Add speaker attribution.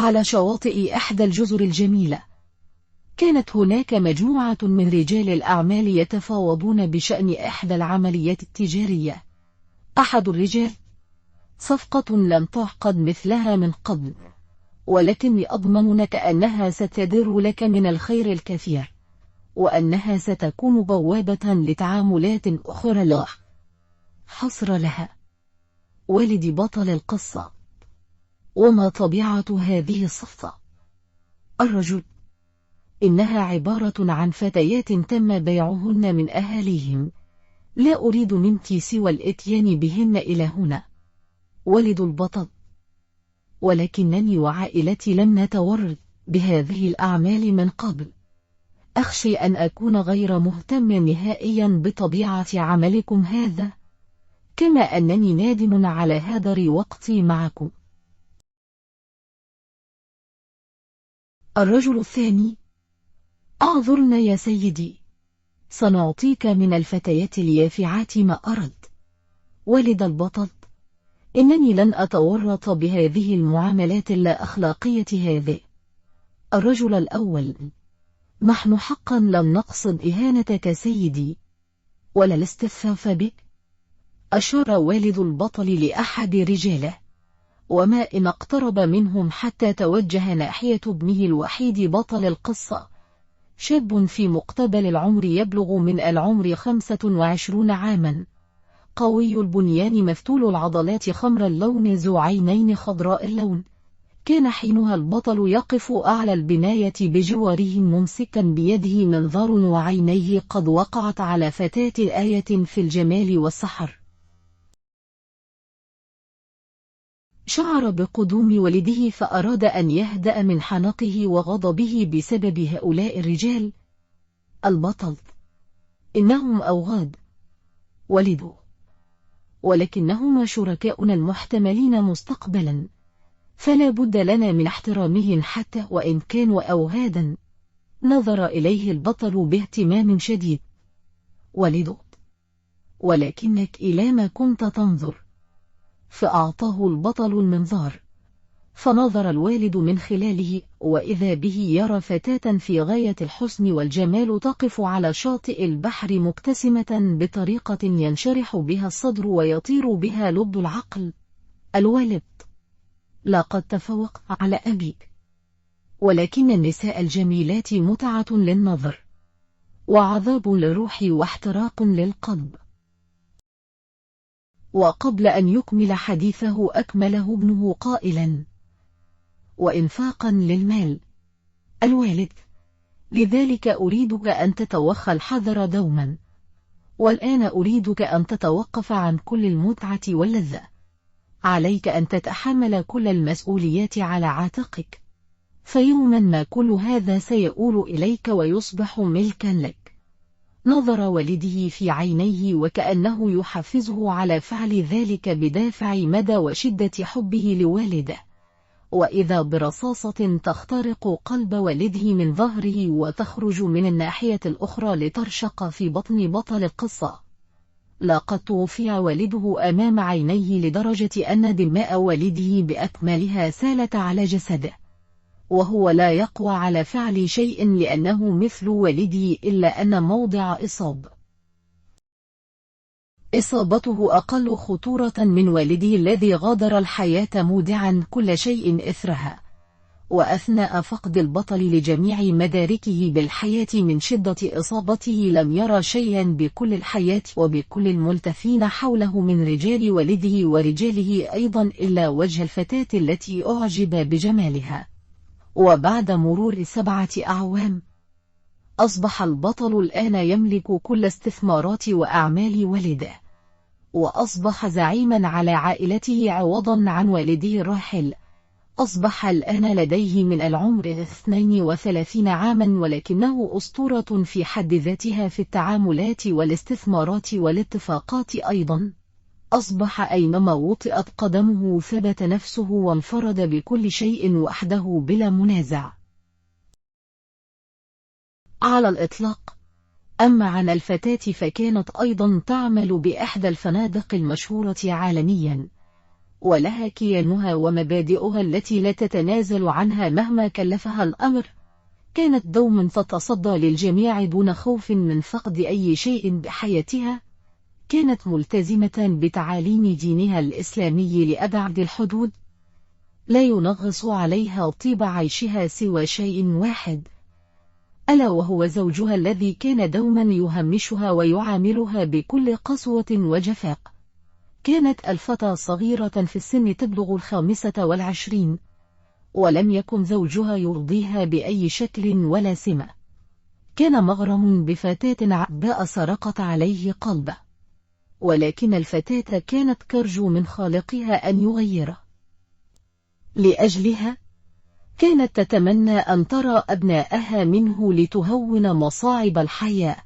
Speaker 1: على شواطئ إحدى الجزر الجميلة، كانت هناك مجموعة من رجال الأعمال يتفاوضون بشأن إحدى العمليات التجارية. أحد الرجال: صفقة لم تعقد مثلها من قبل، ولكني أضمن لك أنها ستدر لك من الخير الكثير، وأنها ستكون بوابة لتعاملات أخرى لا حصر لها. والدي بطل القصة: وما طبيعة هذه الصفقة؟ الرجل: إنها عبارة عن فتيات تم بيعهن من أهاليهم، لا أريد منك سوى الإتيان بهن إلى هنا. والد البطل: ولكنني وعائلتي لم نتورط بهذه الأعمال من قبل، أخشى أن أكون غير مهتم نهائيا بطبيعة عملكم هذا، كما أنني نادم على هدر وقتي معكم. الرجل الثاني: أعذرنا يا سيدي، سنعطيك من الفتيات اليافعات ما أردت. والد البطل: إنني لن أتورط بهذه المعاملات اللا أخلاقية هذه. الرجل الأول: نحن حقا لم نقصد إهانتك سيدي، ولا الاستخفاف بك. أشار والد البطل لأحد رجاله، وما إن اقترب منهم حتى توجه ناحية ابنه الوحيد بطل القصة، شاب في مقتبل العمر يبلغ من العمر 25 عاما، قوي البنيان مفتول العضلات خمر اللون ذو عينين خضراء اللون. كان حينها البطل يقف أعلى البناية بجواره ممسكا بيده منظار وعينيه قد وقعت على فتاة آية في الجمال والسحر. شعر بقدوم والده فأراد أن يهدأ من حنقه وغضبه بسبب هؤلاء الرجال. البطل: إنهم أوغاد والده، ولكنهما شركاؤنا المحتملين مستقبلا، فلا بد لنا من احترامهم حتى وإن كانوا أوغادا. نظر إليه البطل باهتمام شديد. والده: ولكنك إلى ما كنت تنظر؟ فأعطاه البطل المنظار، فنظر الوالد من خلاله، وإذا به يرى فتاة في غاية الحسن والجمال تقف على شاطئ البحر مبتسمة بطريقة ينشرح بها الصدر ويطير بها لب العقل. الوالد: لقد تفوق على أبيك، ولكن النساء الجميلات متعة للنظر، وعذاب للروح، واحتراق للقلب. وقبل أن يكمل حديثه أكمله ابنه قائلا: وإنفاقا للمال. الوالد: لذلك أريدك أن تتوخى الحذر دوما، والآن أريدك أن تتوقف عن كل المتعة واللذة. عليك أن تتحمل كل المسؤوليات على عاتقك، فيوما ما كل هذا سيؤول إليك ويصبح ملكا لك. نظر والده في عينيه وكأنه يحفزه على فعل ذلك بدافع مدى وشدة حبه لوالده، وإذا برصاصة تخترق قلب والده من ظهره وتخرج من الناحية الأخرى لترشق في بطن بطل القصة. لقد توفي والده أمام عينيه لدرجة أن دماء والده بأكملها سالت على جسده، وهو لا يقوى على فعل شيء لأنه مثل والده، إلا أن موضع إصابته أقل خطورة من والده الذي غادر الحياة مودعا كل شيء إثرها. وأثناء فقد البطل لجميع مداركه بالحياة من شدة إصابته لم يرى شيئا بكل الحياة وبكل الملتفين حوله من رجال والده ورجاله أيضا إلا وجه الفتاة التي أعجب بجمالها. وبعد مرور 7 أعوام أصبح البطل الآن يملك كل استثمارات وأعمال والده، وأصبح زعيما على عائلته عوضا عن والده الراحل. أصبح الآن لديه من العمر 32 عاما، ولكنه أسطورة في حد ذاتها في التعاملات والاستثمارات والاتفاقات أيضا. أصبح أينما وطئت قدمه ثبت نفسه وانفرد بكل شيء وحده بلا منازع على الإطلاق. أما عن الفتاة فكانت أيضا تعمل بإحدى الفنادق المشهورة عالميا، ولها كيانها ومبادئها التي لا تتنازل عنها مهما كلفها الأمر. كانت دوما تتصدى للجميع دون خوف من فقد أي شيء بحياتها. كانت ملتزمة بتعاليم دينها الإسلامي لأبعد الحدود، لا ينغص عليها طيب عيشها سوى شيء واحد، ألا وهو زوجها الذي كان دوما يهمشها ويعاملها بكل قسوة وجفاء. كانت الفتاة صغيرة في السن تبلغ 25، ولم يكن زوجها يرضيها بأي شكل ولا سمة. كان مغرم بفتاة عباء سرقت عليه قلبه، ولكن الفتاة كانت ترجو من خالقها أن يغيره. لأجلها كانت تتمنى أن ترى أبناءها منه لتهون مصاعب الحياة.